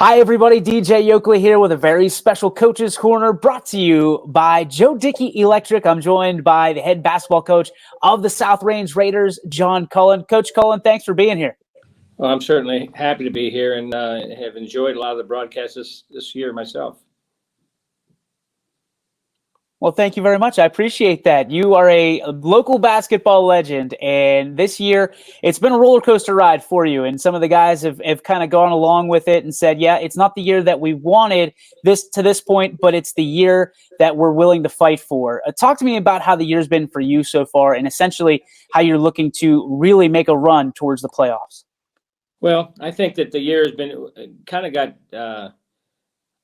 Hi, everybody. DJ Yokley here with a very special Coach's Corner brought to you by Joe Dickey Electric. I'm joined by the head basketball coach of the South Range Raiders, John Cullen. Coach Cullen, thanks for being here. Well, I'm certainly happy to be here and have enjoyed a lot of the broadcasts this year myself. Well, thank you very much. I appreciate that. You are a local basketball legend, and this year it's been a roller coaster ride for you. And some of the guys have kind of gone along with it and said, yeah, it's not the year that we wanted this to this point, but it's the year that we're willing to fight for. Talk to me about how the year's been for you so far and essentially how you're looking to really make a run towards the playoffs. Well, I think that the year has been kind of got a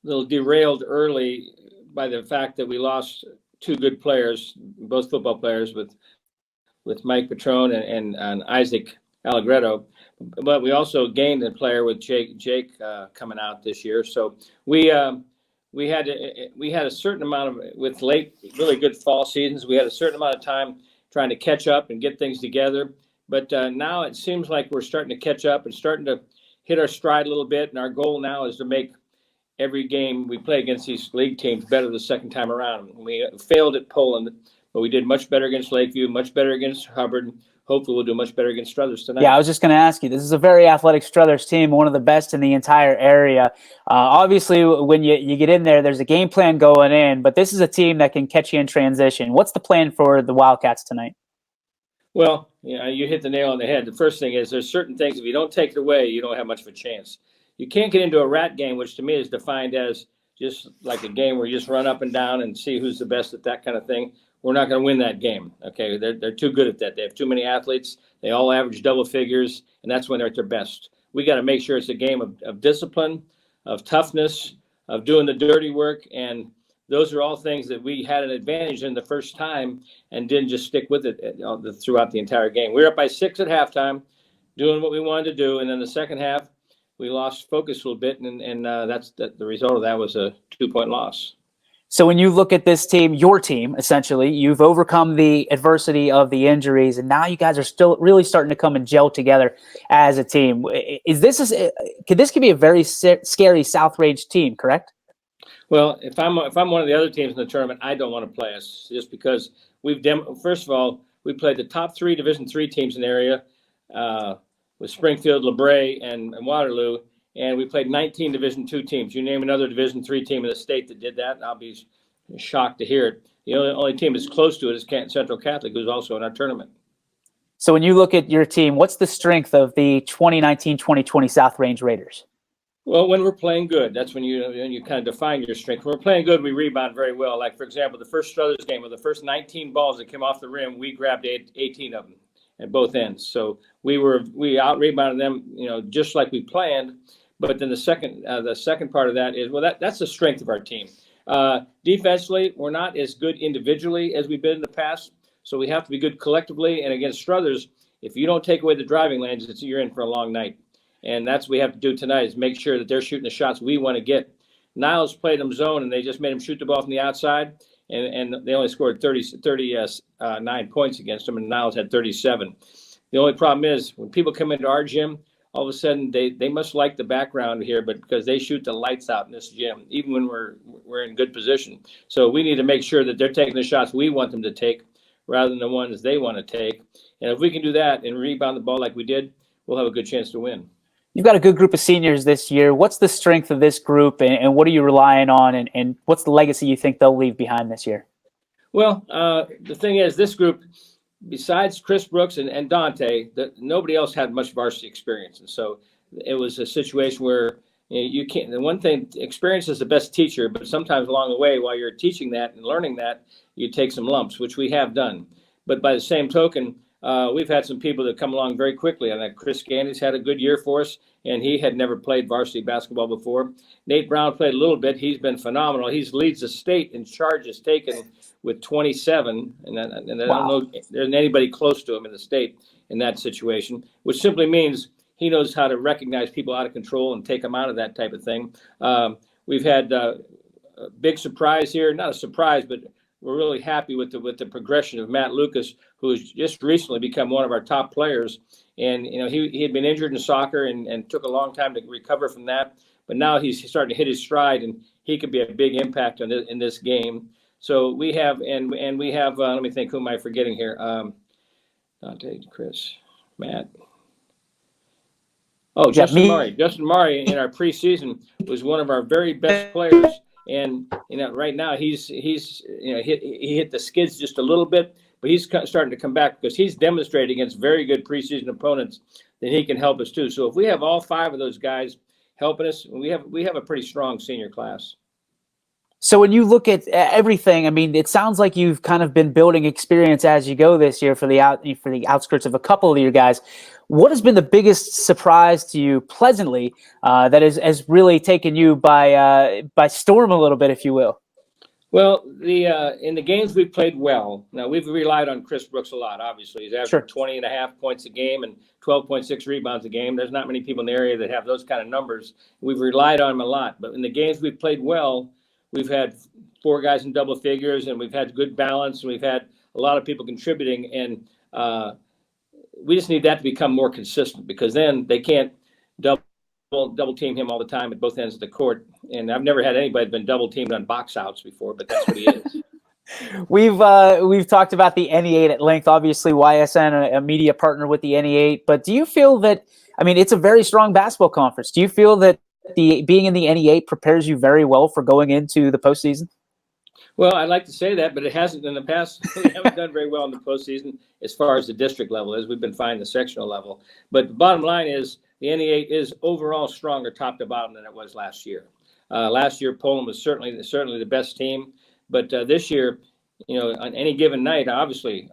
little derailed early by the fact that we lost two good players, both football players, with Mike Petrone and Isaac Allegretto. But we also gained a player with Jake coming out this year. So we had a certain amount of, with late, really good fall seasons, we had a certain amount of time trying to catch up and get things together. But now it seems like we're starting to catch up and starting to hit our stride a little bit. And our goal now is to make every game we play against these league teams better the second time around. We failed at Poland, but we did much better against Lakeview, much better against Hubbard. Hopefully we'll do much better against Struthers tonight. Yeah, I was just going to ask you, this is a very athletic Struthers team, one of the best in the entire area. Obviously, when you get in there, there's a game plan going in, but this is a team that can catch you in transition. What's the plan for the Wildcats tonight? Well, you hit the nail on the head. The first thing is there's certain things, if you don't take it away, you don't have much of a chance. You can't get into a rat game, which to me is defined as just like a game where you just run up and down and see who's the best at that kind of thing. We're not going to win that game. Okay, they're too good at that. They have too many athletes. They all average double figures, and that's when they're at their best. We got to make sure it's a game of discipline, of toughness, of doing the dirty work, and those are all things that we had an advantage in the first time and didn't just stick with it throughout the entire game. We were up by 6 at halftime, doing what we wanted to do, and then the second half, we lost focus a little bit, and that's the result of that was a 2-point loss. So when you look at this team, your team, essentially, you've overcome the adversity of the injuries, and now you guys are still really starting to come and gel together as a team. Could this be a very scary South Range team, correct? Well, if I'm one of the other teams in the tournament, I don't want to play us just because first of all, we played the top 3 Division III teams in the area, with Springfield, LeBray, and Waterloo, and we played 19 Division II teams. You name another Division III team in the state that did that, and I'll be shocked to hear it. The only team that's close to it is Central Catholic, who's also in our tournament. So when you look at your team, what's the strength of the 2019-2020 South Range Raiders? Well, when we're playing good, that's when you kind of define your strength. When we're playing good, we rebound very well. Like, for example, the first Struthers game, with the first 19 balls that came off the rim, we grabbed 18 of them at both ends. So we out rebounded them, just like we planned. But then the second part of that is, that's the strength of our team. Defensively, we're not as good individually as we've been in the past. So we have to be good collectively. And against Struthers, if you don't take away the driving lanes, you're in for a long night. And that's what we have to do tonight, is make sure that they're shooting the shots we want to get. Niles played them zone, and they just made them shoot the ball from the outside. And they only scored 39 points against them, and Niles had 37. The only problem is when people come into our gym, all of a sudden they must like the background here, but because they shoot the lights out in this gym, even when we're in good position. So we need to make sure that they're taking the shots we want them to take rather than the ones they want to take. And if we can do that and rebound the ball like we did, we'll have a good chance to win. You've got a good group of seniors this year. What's the strength of this group, and what are you relying on, and what's the legacy you think they'll leave behind this year? Well, the thing is, this group, besides Chris Brooks and Dante, nobody else had much varsity experience. And so it was a situation where you can't. The one thing, experience is the best teacher, but sometimes along the way, while you're teaching that and learning that, you take some lumps, which we have done. But by the same token, we've had some people that come along very quickly. And Chris Gandy's had a good year for us, and he had never played varsity basketball before. Nate Brown played a little bit. He's been phenomenal. He leads the state in charges taken with 27, and I don't know if there's anybody close to him in the state in that situation, which simply means he knows how to recognize people out of control and take them out of that type of thing. We've had a big surprise here, not a surprise, but we're really happy with the progression of Matt Lucas, who has just recently become one of our top players. And he had been injured in soccer and took a long time to recover from that. but now he's starting to hit his stride, and he could be a big impact in this game. So we have, and we have, let me think, who am I forgetting here? Dante, Chris, Matt. Oh, Justin Murray. Justin Murray in our preseason was one of our very best players. And, right now he hit the skids just a little bit, but he's starting to come back because he's demonstrated against very good preseason opponents that he can help us too. So if we have all 5 of those guys helping us, we have a pretty strong senior class. So when you look at everything, I mean, it sounds like you've kind of been building experience as you go this year for the outskirts of a couple of your guys. What has been the biggest surprise to you, pleasantly, that has really taken you by storm a little bit, if you will? Well, in the games we've played well. Now, we've relied on Chris Brooks a lot, obviously. He's averaging 20.5 points a game and 12.6 rebounds a game. There's not many people in the area that have those kind of numbers. We've relied on him a lot. But in the games we've played well, we've had 4 guys in double figures, and we've had good balance, and we've had a lot of people contributing. And we just need that to become more consistent, because then they can't double team him all the time at both ends of the court. And I've never had anybody been double teamed on box outs before, but that's what he is. We've talked about the NE8 at length. Obviously, YSN, a media partner with the NE8. But do you feel that, I mean, it's a very strong basketball conference. Do you feel that being in the NE8 prepares you very well for going into the postseason? Well, I'd like to say that, but it hasn't in the past. We haven't done very well in the postseason as far as the district level is. We've been fine in the sectional level. But the bottom line is the NE8 is overall stronger top to bottom than it was last year. Last year, Poland was certainly the best team. But this year, on any given night, obviously,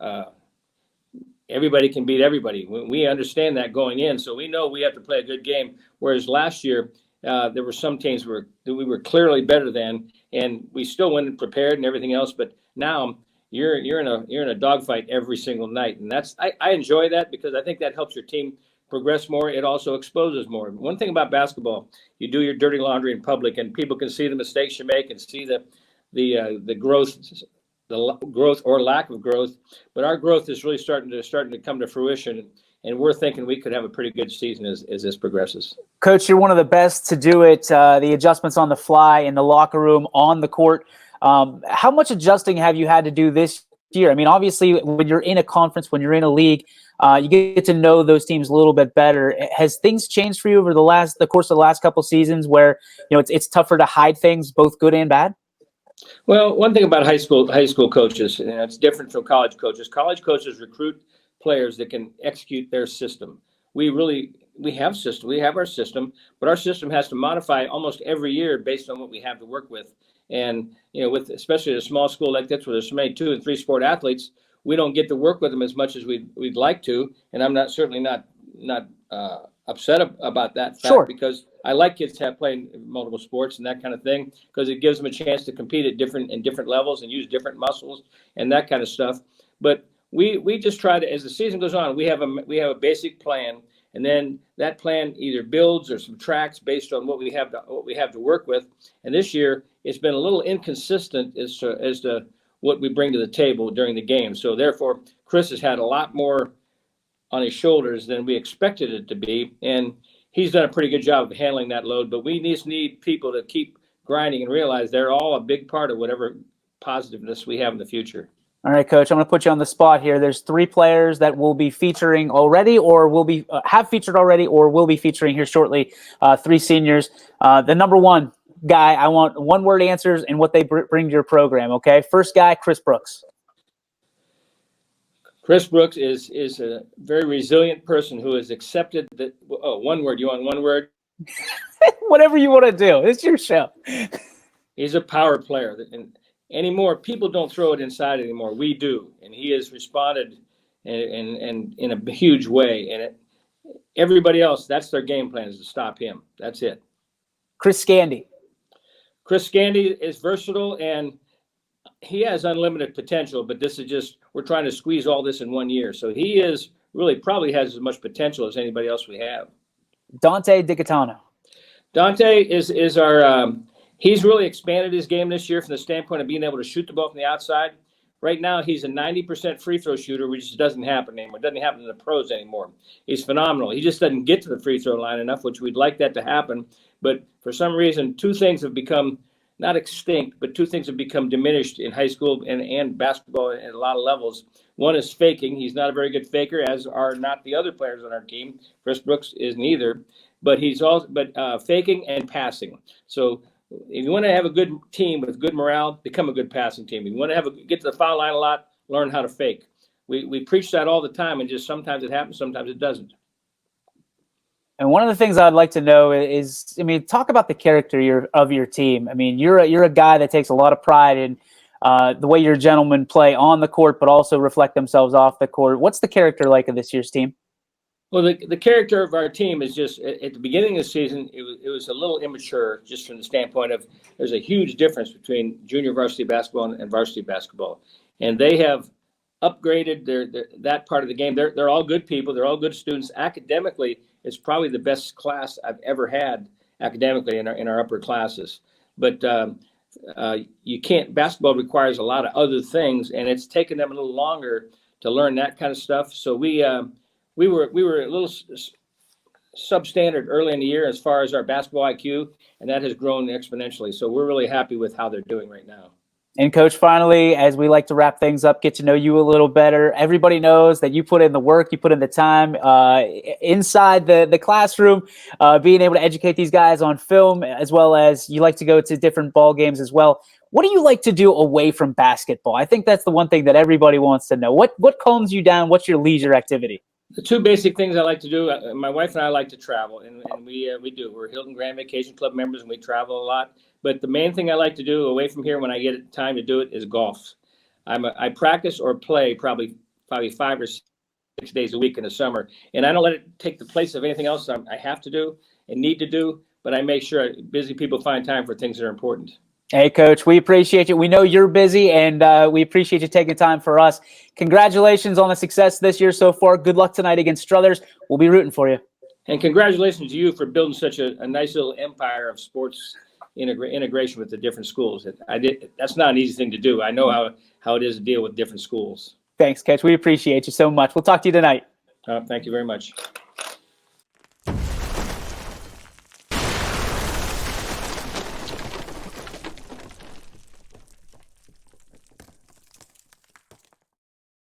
everybody can beat everybody. We understand that going in, so we know we have to play a good game. Whereas last year, there were some teams that we were clearly better than, and we still went and prepared and everything else. But now you're in a dogfight every single night, and I enjoy that, because I think that helps your team progress more. It also exposes more. One thing about basketball, you do your dirty laundry in public, and people can see the mistakes you make and see the growth or lack of growth. But our growth is really starting to come to fruition. And we're thinking we could have a pretty good season as this progresses. Coach, you're one of the best to do it. The adjustments on the fly, in the locker room, on the court. How much adjusting have you had to do this year? I mean, obviously, when you're in a conference, when you're in a league, you get to know those teams a little bit better. Has things changed for you over the course of the last couple seasons, where it's tougher to hide things, both good and bad? Well, one thing about high school coaches, it's different from college coaches. College coaches recruit players that can execute their system. We have our system, but our system has to modify almost every year based on what we have to work with. And with especially a small school like this, where there's so many 2- and 3-sport athletes, we don't get to work with them as much as we'd like to. And I'm certainly not upset about that fact, because I like kids to playing multiple sports and that kind of thing, because it gives them a chance to compete at different levels and use different muscles and that kind of stuff. But we just try to, as the season goes on, we have a basic plan, and then that plan either builds or subtracts based on what we have to work with. And this year it's been a little inconsistent as to what we bring to the table during the game. So therefore, Chris has had a lot more on his shoulders than we expected it to be, and he's done a pretty good job of handling that load. But we just need people to keep grinding and realize they're all a big part of whatever positiveness we have in the future. All right, Coach, I'm going to put you on the spot here. There's 3 players that will be featuring already, or will be have featured already, or will be featuring here shortly. 3 seniors. The number 1 guy, I want one-word answers and what they bring to your program. Okay, first guy, Chris Brooks. Chris Brooks is a very resilient person who has accepted that. Oh, one word. You want one word? Whatever you want to do. It's your show. He's a power player. And anymore, people don't throw it inside anymore. We do. And he has responded in a huge way. And everybody else, that's their game plan, is to stop him. That's it. Chris Scandy. Chris Scandy is versatile, and he has unlimited potential, but this is just, we're trying to squeeze all this in 1 year. So he is really probably has as much potential as anybody else we have. Dante Dickey. Dante is our, he's really expanded his game this year from the standpoint of being able to shoot the ball from the outside. Right now, he's a 90% free throw shooter, which doesn't happen anymore. It doesn't happen in the pros anymore. He's phenomenal. He just doesn't get to the free throw line enough, which we'd like that to happen. But for some reason, two things have become not extinct, but two things have become diminished in high school and basketball at a lot of levels. One is faking. He's not a very good faker, as are not the other players on our team. Chris Brooks isn't either. But he's also faking and passing. So if you want to have a good team with good morale, become a good passing team. If you want to get to the foul line a lot, learn how to fake. We preach that all the time, and just sometimes it happens, sometimes it doesn't. And one of the things I'd like to know is, I mean, talk about the character of your team. I mean, you're a guy that takes a lot of pride in the way your gentlemen play on the court, but also reflect themselves off the court. What's the character like of this year's team? Well, the character of our team is just, at the beginning of the season, it was a little immature, just from the standpoint of there's a huge difference between junior varsity basketball and varsity basketball. And they have upgraded that part of the game. They're all good people. They're all good students. Academically, it's probably the best class I've ever had academically in our upper classes. But you can't, basketball requires a lot of other things, and it's taken them a little longer to learn that kind of stuff. So we were a little substandard early in the year as far as our basketball IQ, and that has grown exponentially. So we're really happy with how they're doing right now. And Coach, finally, as we like to wrap things up, get to know you a little better. Everybody knows that you put in the work, you put in the time inside the classroom, being able to educate these guys on film, as well as you like to go to different ball games as well. What do you like to do away from basketball? I think that's the one thing that everybody wants to know. What calms you down? What's your leisure activity? The two basic things I like to do, my wife and I like to travel, and we do. We're Hilton Grand Vacation Club members, and we travel a lot. But the main thing I like to do away from here when I get time to do it is golf. I practice or play probably 5 or 6 days a week in the summer, and I don't let it take the place of anything else I have to do and need to do, but I make sure busy people find time for things that are important. Hey, Coach, we appreciate you. We know you're busy, and we appreciate you taking time for us. Congratulations on the success this year so far. Good luck tonight against Struthers. We'll be rooting for you. And congratulations to you for building such a nice little empire of sports integration with the different schools. That's not an easy thing to do. I know how it is to deal with different schools. Thanks, Coach. We appreciate you so much. We'll talk to you tonight. Thank you very much.